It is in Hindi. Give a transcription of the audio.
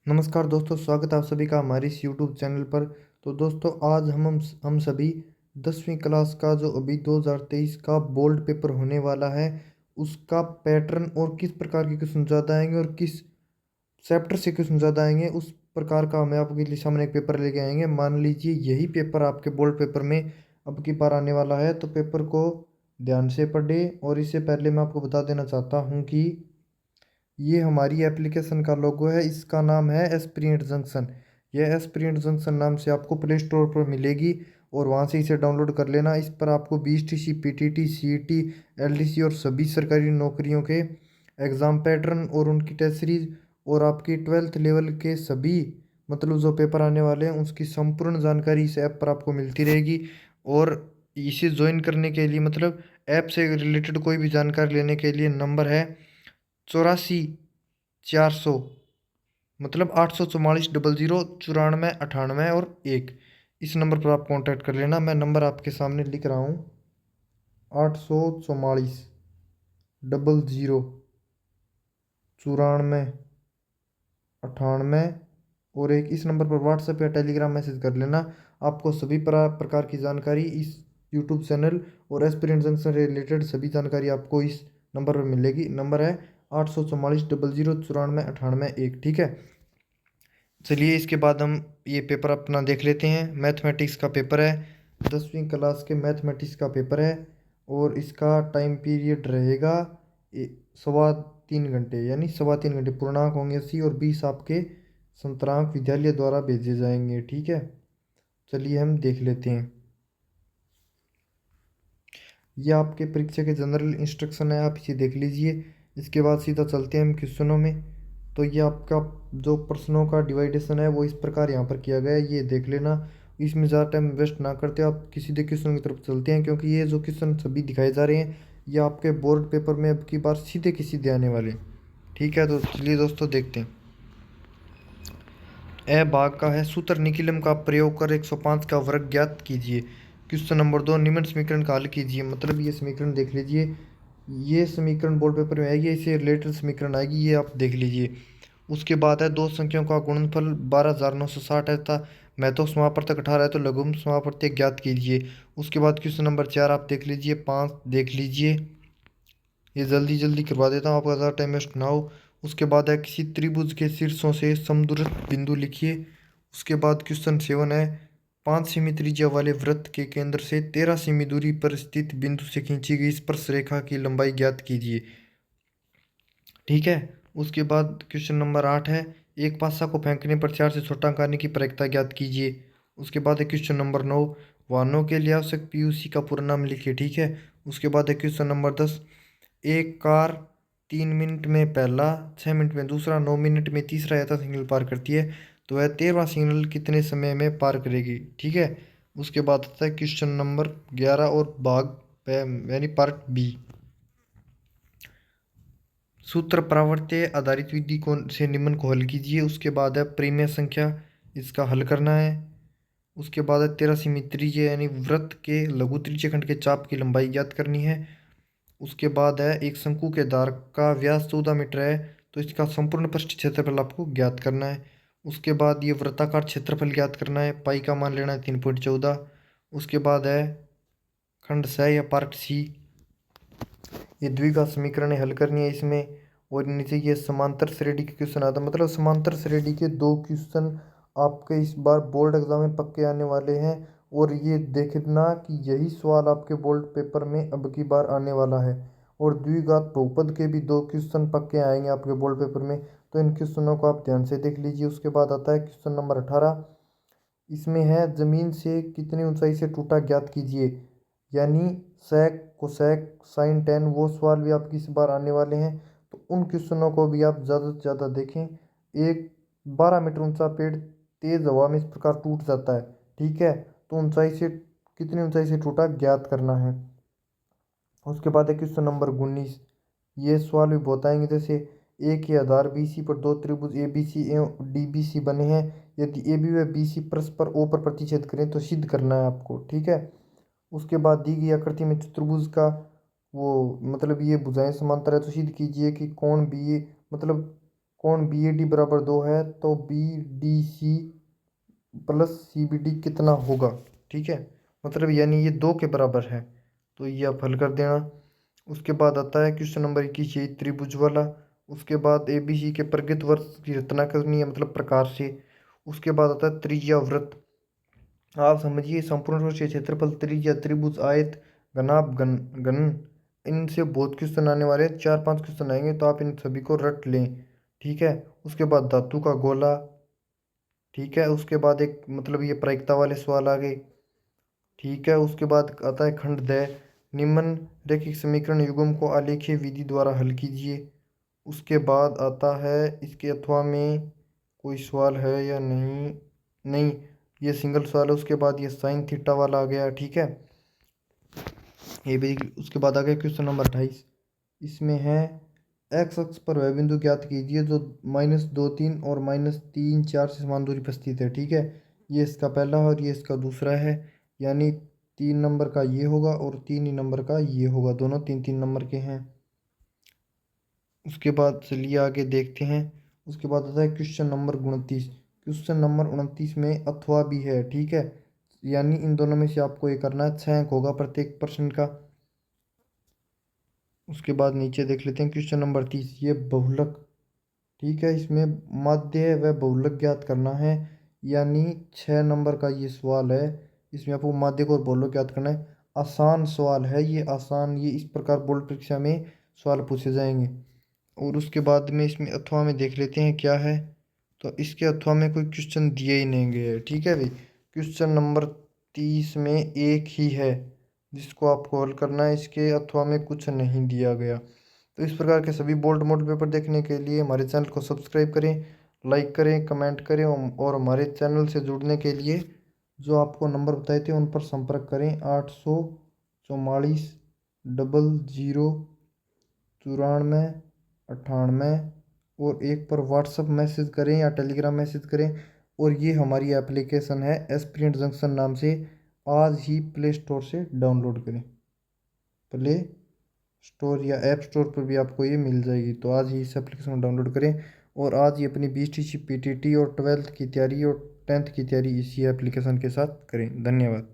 नमस्कार दोस्तों, स्वागत है आप सभी का हमारे इस यूट्यूब चैनल पर। तो दोस्तों, आज हम सभी 10वीं क्लास का जो अभी 2023 का बोर्ड पेपर होने वाला है उसका पैटर्न और किस प्रकार के क्वेश्चन ज़्यादा आएंगे और किस चैप्टर से क्वेश्चन ज़्यादा आएंगे उस प्रकार का हमें आपके लिए सामने एक पेपर लेके आएंगे। मान लीजिए यही पेपर आपके बोर्ड पेपर में अब की बार आने वाला है, तो पेपर को ध्यान से पढ़े। और इससे पहले मैं आपको बता देना चाहता हूँ कि ये हमारी एप्लीकेशन का लोगो है, इसका नाम है एस्पिरेंट जंक्शन। यह एस्पिरेंट जंक्शन नाम से आपको प्ले स्टोर पर मिलेगी और वहाँ से इसे डाउनलोड कर लेना। इस पर आपको बीएसटीसी, पीटीटी, सीईटी, एलडीसी और सभी सरकारी नौकरियों के एग्ज़ाम पैटर्न और उनकी टेस्ट सीरीज और आपकी 12th लेवल के सभी मतलब जो पेपर आने वाले हैं उसकी संपूर्ण जानकारी इस ऐप पर आपको मिलती रहेगी। और इसे ज्वाइन करने के लिए मतलब ऐप से रिलेटेड कोई भी जानकारी लेने के लिए नंबर है 84 400 मतलब 844 00 94 98 और 1। इस नंबर पर आप कांटेक्ट कर लेना। मैं नंबर आपके सामने लिख रहा हूँ 844 00 94 98 और 1। इस नंबर पर व्हाट्सएप या टेलीग्राम मैसेज कर लेना। आपको सभी प्रकार की जानकारी इस यूट्यूब चैनल और एस्पिरेंट जंक्शन से रिलेटेड सभी जानकारी आपको इस नंबर पर मिलेगी। नंबर है 844 00 94 98 1। ठीक है, चलिए इसके बाद हम ये पेपर अपना देख लेते हैं। मैथमेटिक्स का पेपर है, 10वीं क्लास के मैथमेटिक्स का पेपर है और इसका टाइम पीरियड रहेगा 3.25 घंटे, यानी 3.25 घंटे। पूर्णांक होंगे 80 और 20 आपके संतरांक विद्यालय द्वारा भेजे जाएंगे। ठीक है, चलिए हम देख लेते हैं। ये आपके परीक्षा के जनरल इंस्ट्रक्शन है, आप इसे देख लीजिए। इसके बाद सीधा चलते हैं हम क्वेश्चनों में। तो ये आपका जो प्रश्नों का डिवाइडेशन है वो इस प्रकार यहाँ पर किया गया है, ये देख लेना। इसमें ज़्यादा टाइम वेस्ट ना करते आप सीधे क्वेश्चन की तरफ चलते हैं, क्योंकि ये जो क्वेश्चन सभी दिखाए जा रहे हैं ये आपके बोर्ड पेपर में अब की बार सीधे के सीधे आने वाले हैं। ठीक है, तो चलिए दोस्तों देखते हैं। ए भाग का है, सूत्र निकिलम का प्रयोग कर 105 का वर्ग ज्ञात कीजिए। क्वेश्चन नंबर 2, निम्न समीकरण का हल कीजिए। मतलब ये समीकरण देख लीजिए, ये समीकरण बोर्ड पेपर में आएगी, इससे रिलेटेड समीकरण आएगी, ये आप देख लीजिए। उसके बाद है दो संख्याओं का गुणनफल 12,960 है तथा महत्तम समापवर्तक 18 है, तो लघुगणक समापवर्तक ज्ञात कीजिए। उसके बाद क्वेश्चन नंबर 4 आप देख लीजिए, 5 देख लीजिए। ये जल्दी जल्दी करवा देता हूँ, आपका ज़्यादा टाइम वेस्ट ना हो। उसके बाद है किसी त्रिभुज के शीर्षों से समदूरस्थ बिंदु लिखिए। उसके बाद क्वेश्चन 7 है 5 सेमी त्रिज्या वाले वृत्त के केंद्र से 13 सेमी दूरी पर स्थित बिंदु से खींची गई स्पर्श रेखा की लंबाई ज्ञात कीजिए। ठीक है, उसके बाद क्वेश्चन नंबर 8 है एक पासा को फेंकने पर 4 से छोटा अंक आने की प्रवृत्ति ज्ञात कीजिए। उसके बाद है क्वेश्चन नंबर 9, वाहनों के लिए आवश्यक पीयूसी का पूरा नाम लिखिए। ठीक है, उसके बाद है क्वेश्चन नंबर 10, एक कार 3 मिनट में पहला, 6 मिनट में दूसरा, 9 मिनट में तीसरा यथा सिग्नल पार करती है, तो वह 13वां सिग्नल कितने समय में पार करेगी। ठीक है, उसके बाद आता है क्वेश्चन नंबर 11 और भाग यानी पार्ट बी। सूत्र प्रावर्त्य आधारित विधि को से निम्न को हल कीजिए। उसके बाद है प्रीमिय संख्या, इसका हल करना है। उसके बाद है 13 सेमी त्रिज्या यानी वृत्त के लघु त्रिज्य खंड के चाप की लंबाई ज्ञात करनी है। उसके बाद है एक शंकु के धार का व्यास 14 मीटर है, तो इसका संपूर्ण पृष्ठ क्षेत्रफल आपको ज्ञात करना है। उसके बाद ये वृत्ताकार क्षेत्रफल ज्ञात करना है, पाई का मान लेना है 3.14। उसके बाद है खंड स या पार्ट सी, ये द्विघात समीकरण हल करनी है इसमें। और नीचे ये समांतर श्रेणी के क्वेश्चन आता है, मतलब समांतर श्रेणी के 2 क्वेश्चन आपके इस बार बोर्ड एग्जाम में पक्के आने वाले हैं। और ये देखना कि यही सवाल आपके बोर्ड पेपर में अब की बार आने वाला है। और द्विघात बहुपद के भी 2 क्वेश्चन पक्के आएंगे आपके बोर्ड पेपर में, तो इन क्वेश्चनों को आप ध्यान से देख लीजिए। उसके बाद आता है क्वेश्चन नंबर 18, इसमें है जमीन से कितनी ऊंचाई से टूटा ज्ञात कीजिए। यानी सेक, कोसेक, साइन, टेन, वो सवाल भी आपकी इस बार आने वाले हैं, तो उन क्वेश्चनों को भी आप ज़्यादा से ज़्यादा देखें। एक 12 मीटर ऊंचा पेड़ तेज हवा में इस प्रकार टूट जाता है। ठीक है, तो ऊंचाई से कितनी ऊंचाई से टूटा ज्ञात करना है। उसके बाद है क्वेश्चन नंबर 19, ये सवाल भी बहुत आएंगे। जैसे एक ही आधार बीसी पर दो त्रिभुज ए बी सी एवं डी बी सी बने हैं, यदि ए बी व बी सी परस्पर ओ पर प्रतिच्छेद करें तो सिद्ध करना है आपको। ठीक है, उसके बाद दी गई आकृति में चतुर्भुज का वो मतलब ये भुजाएं समांतर है, तो सिद्ध कीजिए कि कोण बी मतलब कोण बी ए डी बराबर 2 है तो B D C plus C B D कितना होगा। ठीक है, मतलब यानी ये 2 के बराबर है, तो ये आप हल कर देना। उसके बाद आता है क्वेश्चन नंबर 21, ये त्रिभुज वाला। उसके बाद ए बी सी के प्रगत वर्ष की रचना करनी है, मतलब प्रकार से। उसके बाद आता है त्रिज्या वृत्त। आप समझिए संपूर्ण वर्षीय क्षेत्रफल, त्रिज्या, त्रिभुज, आयत, घनाभ, घन इनसे बहुत क्वेश्चन आने वाले हैं, 4-5 क्वेश्चन आएंगे, तो आप इन सभी को रट लें। ठीक है, उसके बाद धातु का गोला। ठीक है, उसके बाद एक मतलब ये प्रायिकता वाले सवाल आ गए। ठीक है, उसके बाद आता है खंड द, निम्नलिखित समीकरण युग्म को आलेखीय विधि द्वारा हल कीजिए। उसके बाद आता है इसके अथवा में कोई सवाल है या नहीं, नहीं, ये सिंगल सवाल है। उसके बाद ये साइन थीटा वाला आ गया। ठीक है, ये भी। उसके बाद आ गया क्वेश्चन नंबर 28, इसमें है एक्स अक्ष पर वह बिंदु ज्ञात कीजिए जो -2, 3 और -3, 4 से समान दूरी पर स्थित है। ठीक है, ये इसका पहला और ये इसका दूसरा है, यानी 3 नंबर का ये होगा और 3 ही नंबर का ये होगा, दोनों 3-3 नंबर के हैं। उसके बाद चलिए आगे देखते हैं। उसके बाद आता है क्वेश्चन नंबर 29। क्वेश्चन नंबर 29 में अथवा भी है। ठीक है, यानी इन दोनों में से आपको ये करना है, 6 अंक होगा प्रत्येक प्रश्न का। उसके बाद नीचे देख लेते हैं क्वेश्चन नंबर 30, ये बहुलक। ठीक है, इसमें माध्य है वह बहुलक ज्ञात करना है, यानी 6 नंबर का ये सवाल है। इसमें आपको माध्य को और बहुलक ज्ञात करना है। आसान सवाल है ये, आसान, ये इस प्रकार बोर्ड परीक्षा में सवाल पूछे जाएंगे। और उसके बाद में इसमें अथवा में देख लेते हैं क्या है, तो इसके अथवा में कोई क्वेश्चन दिए ही नहीं गए। ठीक है भाई, क्वेश्चन नंबर 30 में एक ही है जिसको आपको हल करना है, इसके अथवा में कुछ नहीं दिया गया। तो इस प्रकार के सभी बोल्ड मॉडल पेपर देखने के लिए हमारे चैनल को सब्सक्राइब करें, लाइक करें, कमेंट करें, और हमारे चैनल से जुड़ने के लिए जो आपको नंबर बताए थे उन पर संपर्क करें, 844-009498, और एक पर व्हाट्सअप मैसेज करें या टेलीग्राम मैसेज करें। और ये हमारी एप्लीकेशन है एस्पिरेंट जंक्शन नाम से, आज ही प्ले स्टोर से डाउनलोड करें। प्ले स्टोर या ऐप स्टोर पर भी आपको ये मिल जाएगी, तो आज ही इस एप्लीकेशन को डाउनलोड करें और आज ही अपनी BTC PTT और 12th की तैयारी और 10th की तैयारी इसी एप्लीकेशन के साथ करें। धन्यवाद।